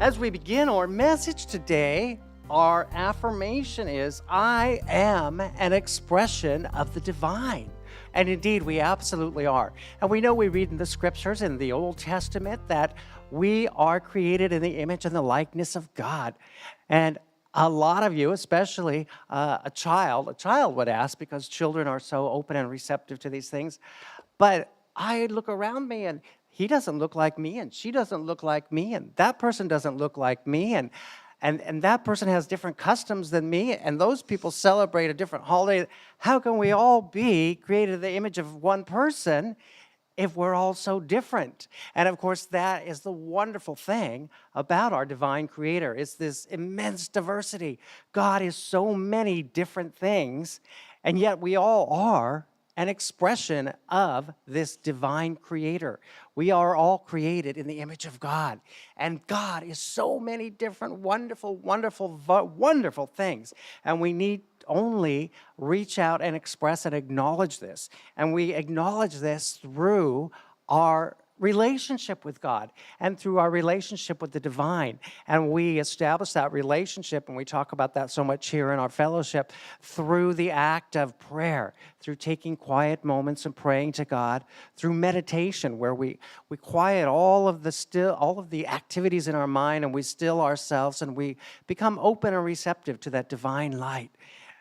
As we begin our message today, our affirmation is, I am an expression of the divine. And indeed, we absolutely are. And we know we read in the scriptures in the Old Testament that we are created in the image and the likeness of God. And a lot of you, especially a child would ask, because children are so open and receptive to these things. But I look around me and he doesn't look like me, and she doesn't look like me, and that person doesn't look like me, and that person has different customs than me, and those people celebrate a different holiday. How can we all be created in the image of one person if we're all so different? And of course, that is the wonderful thing about our divine creator. It's this immense diversity. God is so many different things, and yet we all are an expression of this divine creator. We are all created in the image of God. And God is so many different, wonderful, wonderful things. And we need only reach out and express and acknowledge this. And we acknowledge this through our relationship with God and through our relationship with the divine. And we establish that relationship, and we talk about that so much here in our fellowship, through the act of prayer, through taking quiet moments and praying to God, through meditation, where we quiet all of the activities in our mind, and we still ourselves, and we become open and receptive to that divine light.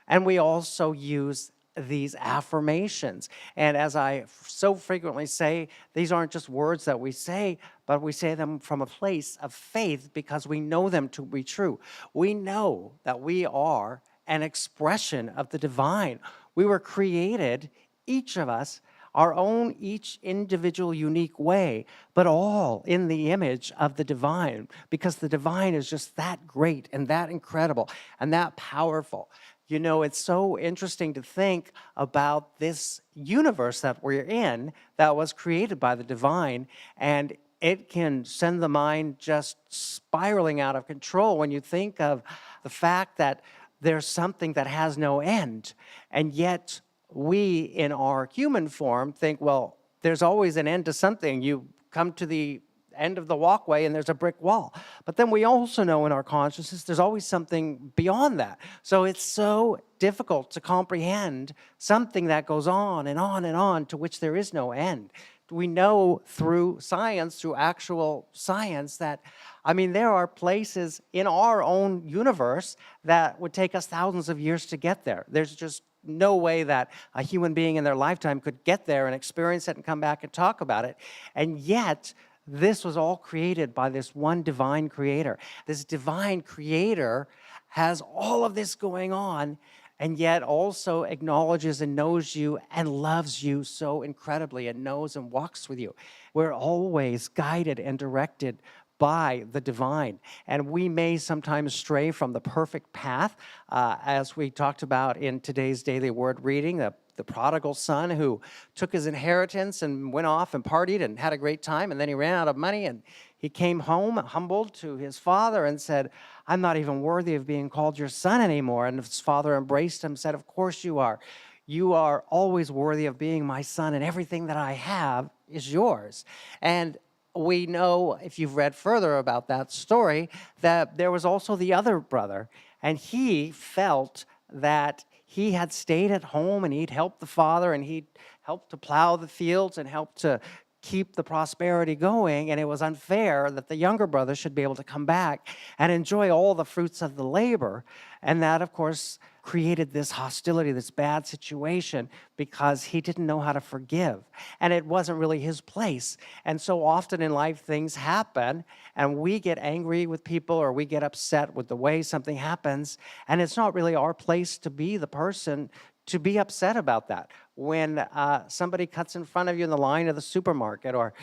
And we also use these affirmations. And as I so frequently say, these aren't just words that we say, but we say them from a place of faith because we know them to be true. We know that we are an expression of the divine. We were created, each of us, our own, each individual, unique way, but all in the image of the divine, because the divine is just that great and that incredible and that powerful. You know, it's so interesting to think about this universe that we're in that was created by the divine, and it can send the mind just spiraling out of control when you think of the fact that there's something that has no end. And yet we, in our human form, think, well, there's always an end to something. You come to the end of the walkway and there's a brick wall. But then we also know in our consciousness there's always something beyond that. So it's so difficult to comprehend something that goes on and on and on, to which there is no end. We know through science, through actual science, that, there are places in our own universe that would take us thousands of years to get there. There's just no way that a human being in their lifetime could get there and experience it and come back and talk about it. And yet, this was all created by this one divine creator. This divine creator has all of this going on, and yet also acknowledges and knows you and loves you so incredibly, and knows and walks with you. We're always guided and directed by the divine. And we may sometimes stray from the perfect path, as we talked about in today's daily word reading, the prodigal son who took his inheritance and went off and partied and had a great time, and then he ran out of money, and he came home humbled to his father and said, I'm not even worthy of being called your son anymore. And his father embraced him and said, of course you are. You are always worthy of being my son, and everything that I have is yours. And we know, if you've read further about that story, that there was also the other brother, and he felt that he had stayed at home and he'd helped the father and he'd helped to plow the fields and helped to keep the prosperity going, and it was unfair that the younger brother should be able to come back and enjoy all the fruits of the labor. And that, of course, created this hostility, this bad situation, because he didn't know how to forgive. And it wasn't really his place. And so often in life, things happen, and we get angry with people, or we get upset with the way something happens, and it's not really our place to be the person to be upset about that. When somebody cuts in front of you in the line of the supermarket, or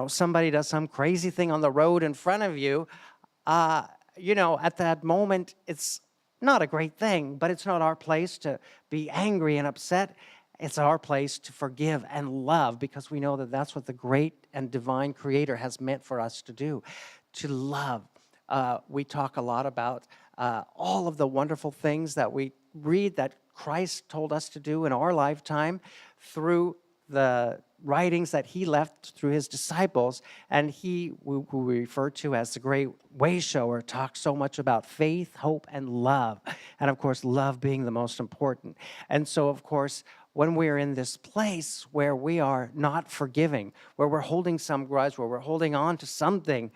somebody does some crazy thing on the road in front of you, at that moment, it's not a great thing, but it's not our place to be angry and upset. It's our place to forgive and love, because we know that that's what the great and divine creator has meant for us to do, to love. We talk a lot about all of the wonderful things that we read that Christ told us to do in our lifetime through the writings that he left through his disciples, and he, who we refer to as the great way shower, talks so much about faith, hope, and love. And of course, love being the most important. And so, of course, when we're in this place where we are not forgiving, where we're holding some grudge, where we're holding on to something,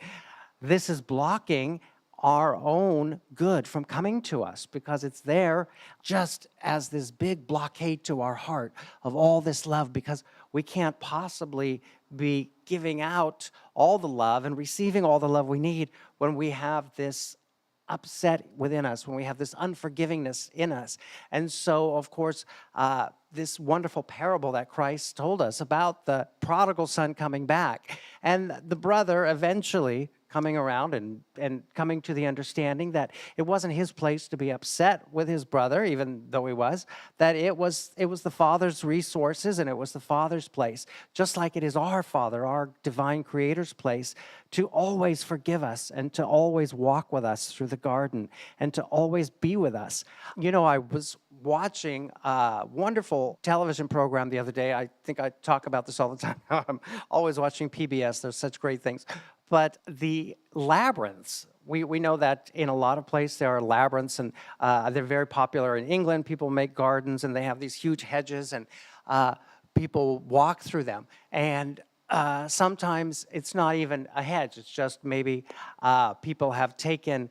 this is blocking our own good from coming to us, because it's there just as this big blockade to our heart of all this love, because we can't possibly be giving out all the love and receiving all the love we need when we have this upset within us, when we have this unforgivingness in us. And so, of course, this wonderful parable that Christ told us about the prodigal son coming back, and the brother eventually coming around and coming to the understanding that it wasn't his place to be upset with his brother, even though he was, that it was the Father's resources, and it was the Father's place, just like it is our Father, our divine Creator's place, to always forgive us and to always walk with us through the garden and to always be with us. You know, I was watching a wonderful television program the other day. I think I talk about this all the time. I'm always watching PBS. There's such great things. But the labyrinths, we know that in a lot of places there are labyrinths, and they're very popular in England. People make gardens, and they have these huge hedges, and people walk through them. And sometimes it's not even a hedge. It's just maybe people have taken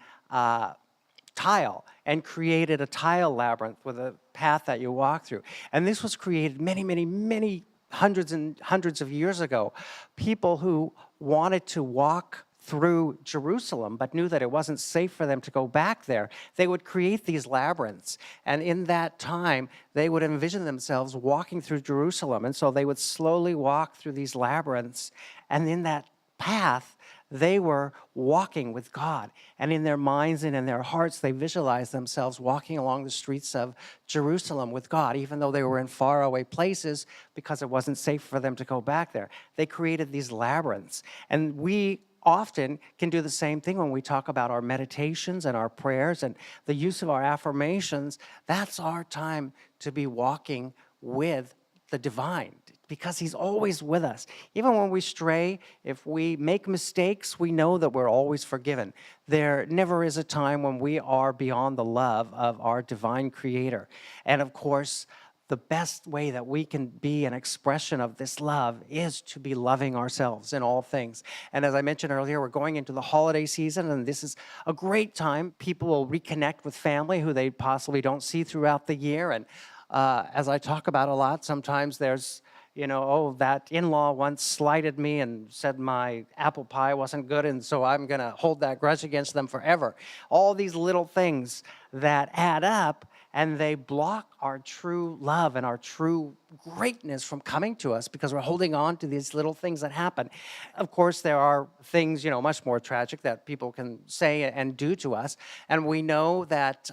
tile and created a tile labyrinth with a path that you walk through. And this was created many hundreds and hundreds of years ago. People who wanted to walk through Jerusalem but knew that it wasn't safe for them to go back there, they would create these labyrinths. And in that time, they would envision themselves walking through Jerusalem. And so they would slowly walk through these labyrinths. And in that path, they were walking with God. And in their minds and in their hearts, they visualized themselves walking along the streets of Jerusalem with God, even though they were in faraway places because it wasn't safe for them to go back there. They created these labyrinths. And we often can do the same thing when we talk about our meditations and our prayers and the use of our affirmations. That's our time to be walking with the divine, because he's always with us. Even when we stray, if we make mistakes, we know that we're always forgiven. There never is a time when we are beyond the love of our divine Creator. And of course, the best way that we can be an expression of this love is to be loving ourselves in all things. And as I mentioned earlier, we're going into the holiday season, and this is a great time. People will reconnect with family who they possibly don't see throughout the year. And as I talk about a lot, sometimes there's, oh, that in-law once slighted me and said my apple pie wasn't good, and so I'm going to hold that grudge against them forever. All these little things that add up, and they block our true love and our true greatness from coming to us because we're holding on to these little things that happen. Of course, there are things, much more tragic that people can say and do to us. And we know that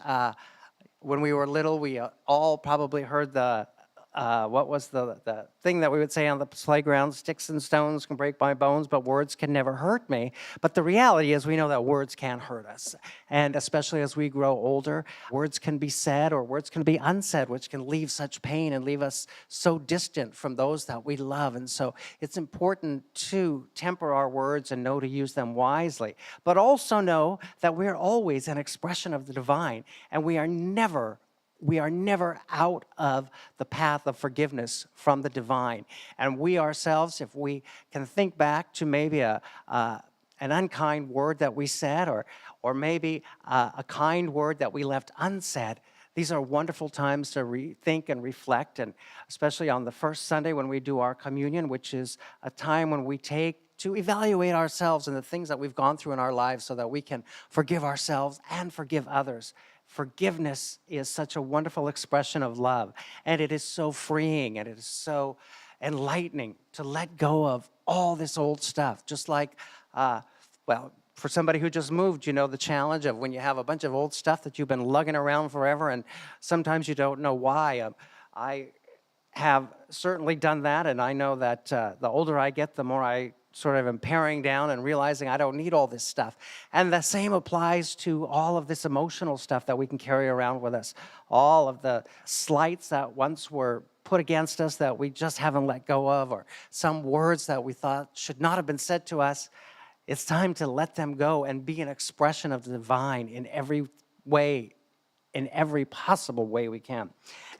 when we were little, we all probably heard what was the thing that we would say on the playground? Sticks and stones can break my bones, but words can never hurt me. But the reality is we know that words can hurt us. And especially as we grow older, words can be said or words can be unsaid, which can leave such pain and leave us so distant from those that we love. And so it's important to temper our words and know to use them wisely, but also know that we're always an expression of the divine, and we are never out of the path of forgiveness from the divine. And we ourselves, if we can think back to maybe an unkind word that we said, or maybe a kind word that we left unsaid, these are wonderful times to rethink and reflect, and especially on the first Sunday when we do our communion, which is a time when we take to evaluate ourselves and the things that we've gone through in our lives so that we can forgive ourselves and forgive others. Forgiveness is such a wonderful expression of love, and it is so freeing, and it is so enlightening to let go of all this old stuff. Just like, for somebody who just moved, the challenge of when you have a bunch of old stuff that you've been lugging around forever, and sometimes you don't know why. I have certainly done that, and I know that the older I get, the more I sort of am paring down and realizing I don't need all this stuff. And the same applies to all of this emotional stuff that we can carry around with us. All of the slights that once were put against us that we just haven't let go of, or some words that we thought should not have been said to us. It's time to let them go and be an expression of the divine in every way, in every possible way we can.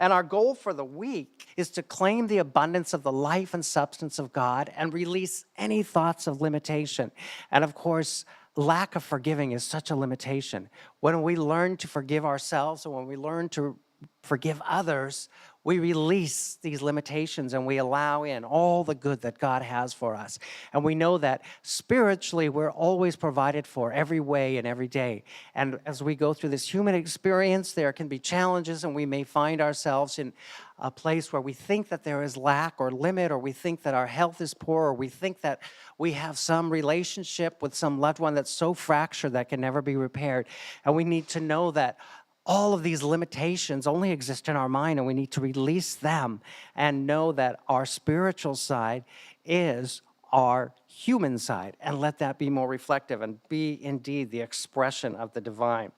And our goal for the week is to claim the abundance of the life and substance of God and release any thoughts of limitation. And of course, lack of forgiving is such a limitation. When we learn to forgive ourselves and when we learn to forgive others, we release these limitations and we allow in all the good that God has for us. And we know that spiritually we're always provided for every way and every day. And as we go through this human experience, there can be challenges, and we may find ourselves in a place where we think that there is lack or limit, or we think that our health is poor, or we think that we have some relationship with some loved one that's so fractured that can never be repaired. And we need to know that all of these limitations only exist in our mind, and we need to release them and know that our spiritual side is our human side, and let that be more reflective and be indeed the expression of the divine.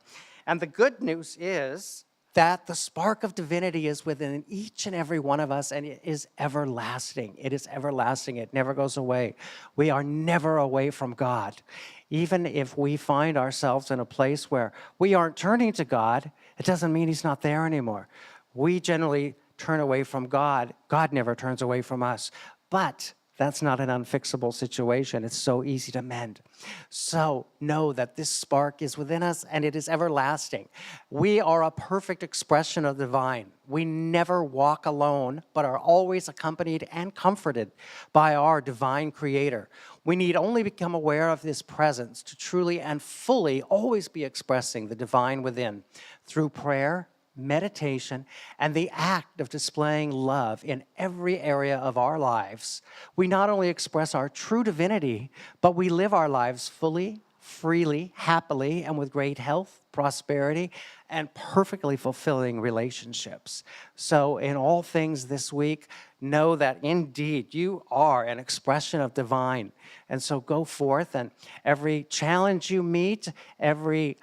And the good news is that the spark of divinity is within each and every one of us, and it is everlasting. It is everlasting. It never goes away. We are never away from God. Even if we find ourselves in a place where we aren't turning to God, it doesn't mean He's not there anymore. We generally turn away from God. God never turns away from us. But that's not an unfixable situation. It's so easy to mend. So know that this spark is within us, and it is everlasting. We are a perfect expression of the divine. We never walk alone, but are always accompanied and comforted by our divine Creator. We need only become aware of this presence to truly and fully always be expressing the divine within through prayer, meditation, and the act of displaying love in every area of our lives. We not only express our true divinity, but we live our lives fully, freely, happily, and with great health, prosperity, and perfectly fulfilling relationships. So in all things this week, know that indeed you are an expression of divine. And so go forth, and every challenge you meet, every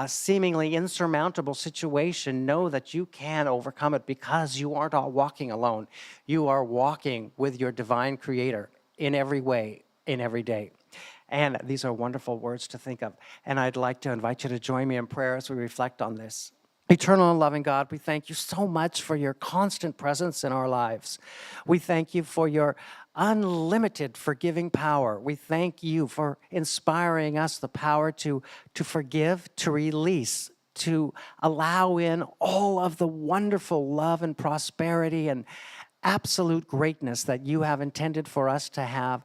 seemingly insurmountable situation, know that you can overcome it because you aren't all walking alone. You are walking with your divine Creator in every way, in every day. And these are wonderful words to think of. And I'd like to invite you to join me in prayer as we reflect on this. Eternal and loving God, we thank you so much for your constant presence in our lives. We thank you for your unlimited forgiving power. We thank you for inspiring us the power to forgive, to release, to allow in all of the wonderful love and prosperity and absolute greatness that you have intended for us to have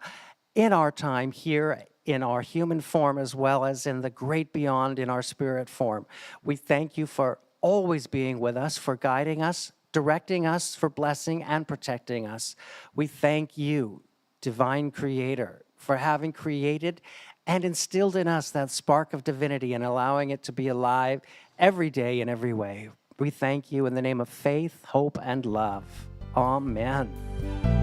in our time here in our human form, as well as in the great beyond in our spirit form. We thank you for always being with us, for guiding us, directing us, for blessing and protecting us. We thank you, divine Creator, for having created and instilled in us that spark of divinity and allowing it to be alive every day in every way. We thank you in the name of faith, hope, and love. Amen.